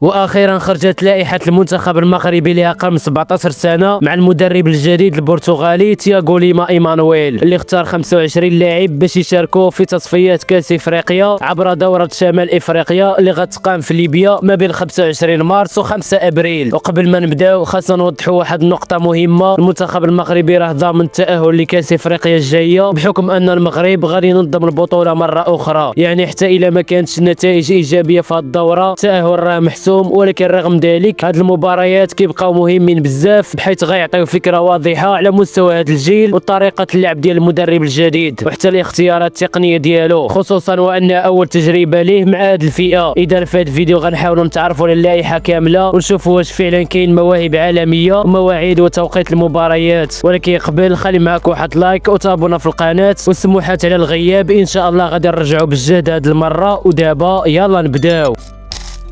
واخيرا خرجت لائحه المنتخب المغربي لأقل من 17 سنه مع المدرب الجديد البرتغالي تياغو ليما ايمانويل اللي اختار 25 لاعب باش يشاركوا في تصفيات كاس افريقيا عبر دوره شمال افريقيا اللي غتقام في ليبيا ما بين 25 مارس و 5 ابريل. وقبل ما نبداو خاصنا نوضحوا واحد النقطه مهمه، المنتخب المغربي راه ضامن التاهل لكاس افريقيا الجايه بحكم ان المغرب غادي ينظم البطوله مره اخرى، يعني حتى الى ما كانتش النتائج ايجابيه في هذه الدوره التاهل راه محسوم. ولكن رغم ذلك هاد المباريات كيبقاو مهمين بزاف بحيث غيعطيو فكره واضحه على مستوى هذا الجيل وطريقه اللعب ديال المدرب الجديد وحتى الاختيارات التقنيه ديالو، خصوصا وان اول تجربه ليه مع هذه الفئه. اذا في هذا الفيديو غنحاولوا نتعرفوا على اللائحه كامله ونشوفوا واش فعلا كاين مواهب عالميه ومواعيد وتوقيت المباريات. ولكن قبل خلي معك واحد لايك وتابونا في القناه والسموحات على الغياب، ان شاء الله غادي نرجعوا بالجهد هذه المره. ودابا يلا نبداو.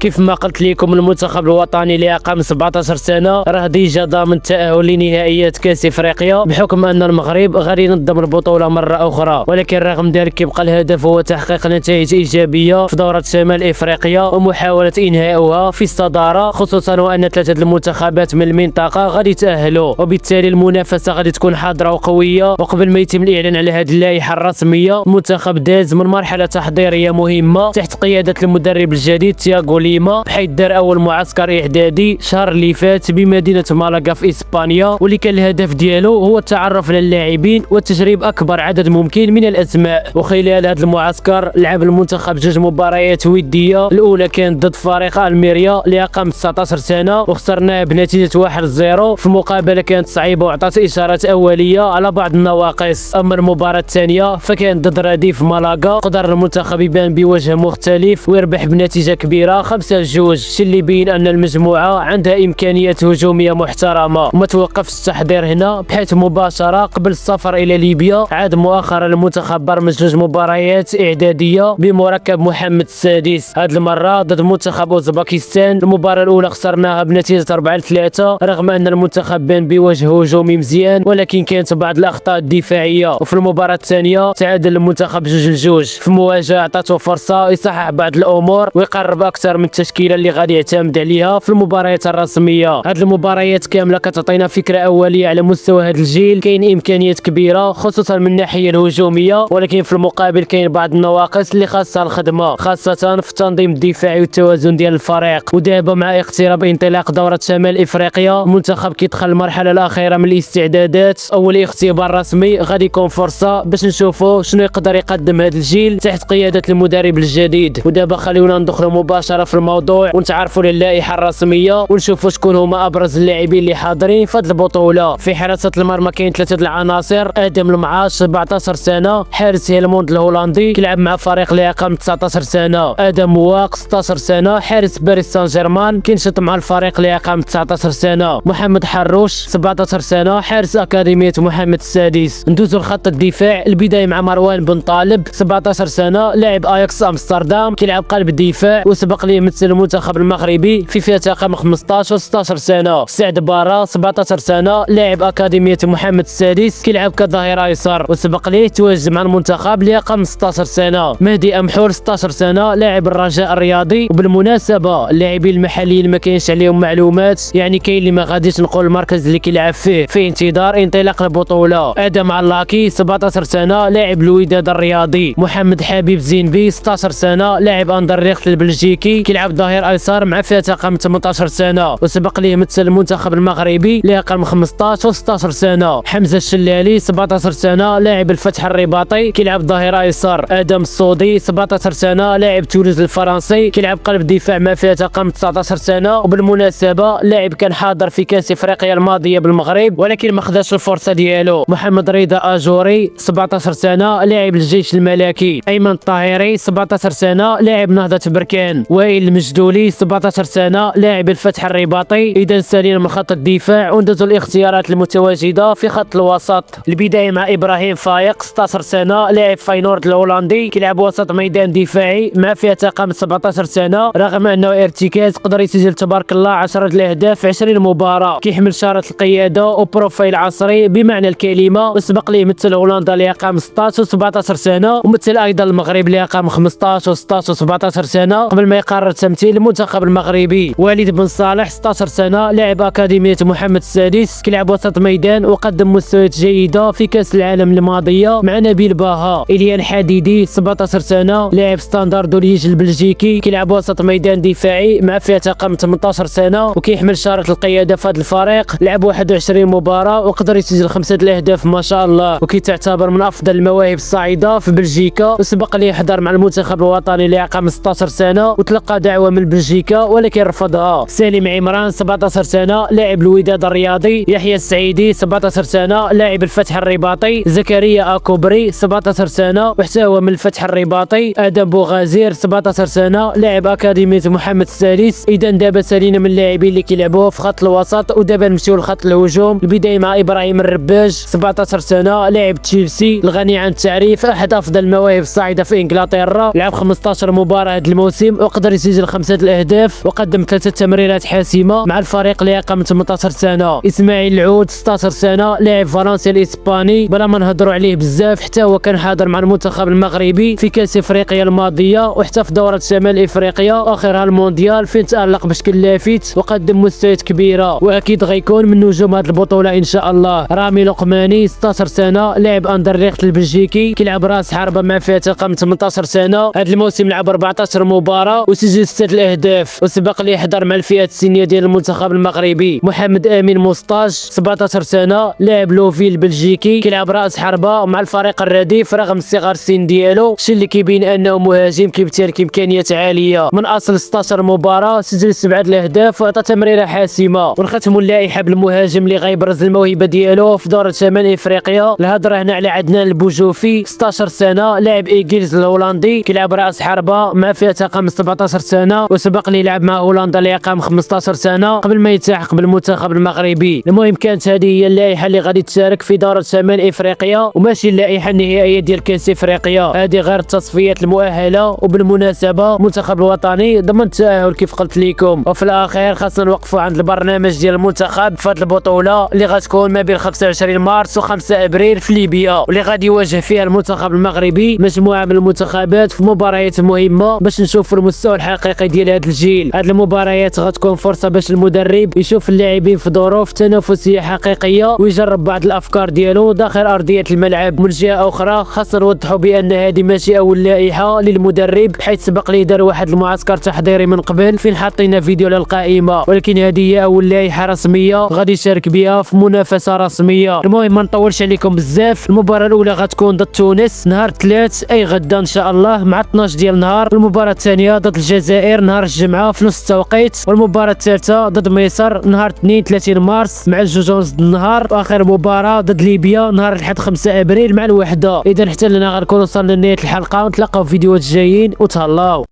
كيف ما قلت لكم المنتخب الوطني لأقل من 17 سنه راه ديجا ضامن التأهل لنهائيات كاس افريقيا بحكم ان المغرب غادي ينظم البطوله مره اخرى. ولكن رغم ذلك كيبقى الهدف هو تحقيق نتائج ايجابيه في دوره شمال افريقيا ومحاوله انهائها في الصداره، خصوصا وان ثلاثه المنتخبات من المنطقه غادي يتاهلوا وبالتالي المنافسه غادي تكون حاضره وقويه. وقبل ما يتم الاعلان على هذه اللائحه الرسميه المنتخب داز من مرحله تحضيريه مهمه تحت قياده المدرب الجديد تياغو ليما، بحيث دار اول معسكر اعدادي الشهر اللي فات بمدينه مالاغا في اسبانيا، واللي كان الهدف ديالو هو التعرف على اللاعبين وتجريب اكبر عدد ممكن من الاسماء. وخلال هذا المعسكر لعب المنتخب جوج مباريات وديه، الاولى كانت ضد فريق الميريا لاقل من 19 سنه وخسرناه بنتيجه 1-0 في مقابله كانت صعيبه وعطات اشارات اوليه على بعض النواقص. اما المباراه الثانيه فكانت ضد رديف مالاغا، قدر المنتخب يبان بوجه مختلف ويربح بنتيجه كبيره 5-2، الشيء اللي بين ان المجموعه عندها امكانيات هجوميه محترمه. وما توقفش التحضير هنا، بحيث مباشره قبل السفر الى ليبيا عاد مؤخرا المنتخب برمج جوج مباريات اعداديه بمركب محمد السادس، هذه المره ضد منتخب اوزباكستان. المباراه الاولى خسرناها بنتيجه 4-3 رغم ان المنتخب بان بوجه هجومي مزيان، ولكن كانت بعض الاخطاء الدفاعيه. وفي المباراه الثانيه تعادل المنتخب 2-2 في مواجهه عطاته فرصه يصحح بعض الامور ويقرب اكثر من التشكيله اللي غادي يعتمد عليها في المباريات الرسميه. هذه المباريات كامله كتعطينا فكره اوليه على مستوى هذا الجيل، كاين امكانيات كبيره خصوصا من الناحيه الهجوميه، ولكن في المقابل كاين بعض النواقص اللي خاصها الخدمه، خاصه في التنظيم الدفاعي والتوازن ديال الفريق. ودابا مع اقتراب انطلاق دوره شمال افريقيا المنتخب كيدخل المرحله الاخيره من الاستعدادات. اول اختبار رسمي غادي يكون فرصه باش نشوفوا شنو يقدر يقدم هذا الجيل تحت قياده المدرب الجديد. ودابا خليونا ندخلوا مباشره في الموضوع ونتعرفوا على اللائحه الرسميه ونشوفوا شكون هما ابرز اللاعبين اللي حاضرين في هذه البطوله. في حراسه المرمى كاين ثلاثه العناصر: ادم المعاش 17 سنه حارس هيلموند الهولندي كيلعب مع فريق لاقل من 19 سنه. ادم مواق 16 سنه حارس باريس سان جيرمان كينشط مع الفريق لاقل من 19 سنه. محمد حروش 17 سنه حارس اكاديميه محمد السادس. ندوزو لخط الدفاع، البدايه مع مروان بن طالب 17 سنه لاعب اياكس امستردام كيلعب قلب الدفاع وسبق ليه يمثل المنتخب المغربي في فئه رقم 15 و 16 سنه. سعد بارا 17 سنه لاعب اكاديميه محمد السادس كيلعب كظهير ايسر وسبق ليه تواجد مع المنتخب لاقل من 16 سنه. مهدي امحور 16 سنه لاعب الرجاء الرياضي، وبالمناسبه اللاعبين المحليين ما كاينش عليهم معلومات، يعني كاين اللي ما غاديش نقول المركز اللي كيلعب فيه في انتظار انطلاق البطوله. ادم علاكي 17 سنه لاعب الوداد الرياضي. محمد حبيب زينبي 16 سنه لاعب اندرليخت البلجيكي كيلعب ظهير ايسر مع فئه رقم 18 سنه وسبق ليه مثل المنتخب المغربي لاقل من 15 و 16 سنه. حمزه الشلالي 17 سنه لاعب الفتح الرباطي كيلعب ظهير ايسر. ادم الصودي 17 سنه لاعب تولوز الفرنسي كيلعب قلب دفاع مع فئه رقم 19 سنه. وبالمناسبه لاعب كان حاضر في كاس افريقيا الماضيه بالمغرب ولكن ما خداش الفرصه ديالو. محمد رضا اجوري 17 سنه لاعب الجيش الملكي. ايمن الطاهري 17 سنه لاعب نهضه بركان. وائل المجدولي 17 سنه لاعب الفتح الرباطي. اذا سالينا من خط الدفاع وندوزو الاختيارات المتواجده في خط الوسط، البدايه مع ابراهيم فايق 16 سنه لاعب فاينورد الهولندي كيلعب وسط ميدان دفاعي مع فئه رقم 17 سنه، رغم انه ارتكاز قدر يسجل تبارك الله 10 الاهداف في 20 مباراه، كيحمل شاره القياده وبروفايل عصري بمعنى الكلمه، وسبق ليه مثل هولندا لرقم 16 و 17 سنه ومثل ايضا المغرب لرقم 15 و 16 و 17 سنه قبل ما يقرر قرر تمثيل المنتخب المغربي. والد بن صالح 16 سنة، لاعب أكاديمية محمد السادس، كيلعب وسط ميدان وقدم مستويات جيدة في كأس العالم الماضية مع نبيل باها. إليان حديدي 17 سنة، لاعب ستاندارد ليج البلجيكي، كيلعب وسط ميدان دفاعي مع فئة رقم 18 سنة وكيحمل شارة القيادة في هذا الفريق. لعب 21 مباراة وقدر يسجل 5 الأهداف ما شاء الله، وكيتعتبر من أفضل المواهب الصاعدة في بلجيكا. وسبق لي يحضر مع المنتخب الوطني لعقم 16 سنة وتلقى دعوة من بلجيكا ولكن رفضها. سالم عمران 17 سنة، لاعب الوداد الرياضي. يحيى السعيدي 17 سنة، لاعب الفتح الرباطي. زكريا أكوبري 17 سنة وحتى هو من الفتح الرباطي. آدم بوغازير 17 سنة، لاعب أكاديمية محمد السادس. إذا دابا سالينا من اللاعبين اللي كيلعبوا في خط الوسط، ودابا نمشيو لخط الهجوم. البداية مع إبراهيم الرباج 17 سنة، لاعب تشيلسي الغني عن التعريف، أحد أفضل المواهب الصاعدة في إنجلترا. لعب 15 مباراة هذا الموسم وقدر يسجل 5 الأهداف وقدم 3 تمريرات حاسمة مع الفريق لعقم 18 سنة. إسماعيل العود 16 سنة، لاعب فالنسيا الإسباني، بلا ما نهضروا عليه بزاف حتى هو كان حاضر مع المنتخب المغربي في كأس إفريقيا الماضية وحتى في دورة شمال إفريقيا آخرها المونديال فين تألق بشكل لافت وقدم مستويات كبيرة، وأكيد غيكون من نجوم هذه البطولة إن شاء الله. رامي لقماني 16 سنة، لاعب أندرليخت البلجيكي، كيلعب راس حربة مع فئة رقم 18 سنة. هذا الموسم لعب 14 مباراة وسجل 6 الأهداف، وسبق لي يحضر مع الفئة السنية ديال المنتخب المغربي. محمد أمين مصطاج 17 سنة، لاعب لوفي البلجيكي، كيلعب راس حربة مع الفريق الرديف رغم صغر السن ديالو، الشيء اللي كيبين أنه مهاجم كيمتلك إمكانيات عالية. من أصل 16 مباراة سجل 7 الأهداف وعطى تمريرة حاسمة. ونختموا اللائحة بالمهاجم اللي غيبرز الموهبة ديالو في دورة شمال إفريقيا. الهضرة هنا على عدنان البوجوفي 16 سنة، لاعب إيجيلز الهولندي، كيلعب راس حربة مع فئة رقم 17 سنة وسبق لي يلعب مع هولندا لعقم 15 سنة قبل ما يلتحق بالمنتخب المغربي. المهم كانت هذه هي اللائحة اللي غادي تشارك في دورة شمال إفريقيا وماشي اللائحة النهائية ديال كأس إفريقيا، هذه غير التصفيات المؤهلة. وبالمناسبة المنتخب الوطني ضمن التأهل كيف قلت لكم. وفي الأخير خاصنا نوقفوا عند البرنامج ديال المنتخب في هذه البطولة اللي غتكون ما بين 25 مارس و5 أبريل في ليبيا، واللي غادي يواجه فيها المنتخب المغربي مجموعة من المنتخبات في مباريات مهمة باش نشوفوا المستوى الحقيقي ديال هذا الجيل. هذه المباريات غتكون فرصة باش المدرب يشوف اللاعبين في ظروف تنافسية حقيقية ويجرب بعض الأفكار ديالو داخل أرضية الملعب. من جهة أخرى خاصنا نوضحوا بأن هذه ماشي أول لائحة للمدرب، حيث سبق لي دار واحد المعسكر تحضيري من قبل فين حاطين فيديو للقائمة، ولكن هذه هي أول لائحة رسمية غادي يشارك بها في منافسة رسمية. المهم ما نطولش عليكم بزاف. المباراة الأولى غتكون ضد تونس نهار 3 أي غدا إن شاء الله مع 12 ديال النهار، والمباراة الثانية ضد الجزائر نهار الجمعة في نفس التوقيت، والمباراة الثالثة ضد مصر نهار 2 30 مارس مع الجوج النهار، وآخر مباراة ضد ليبيا نهار الأحد 5 أبريل مع الوحدة. إذا حتى لنا غنكون وصلنا لنهاية الحلقة، ونتلاقاو في فيديوهات جايين وتهلاو.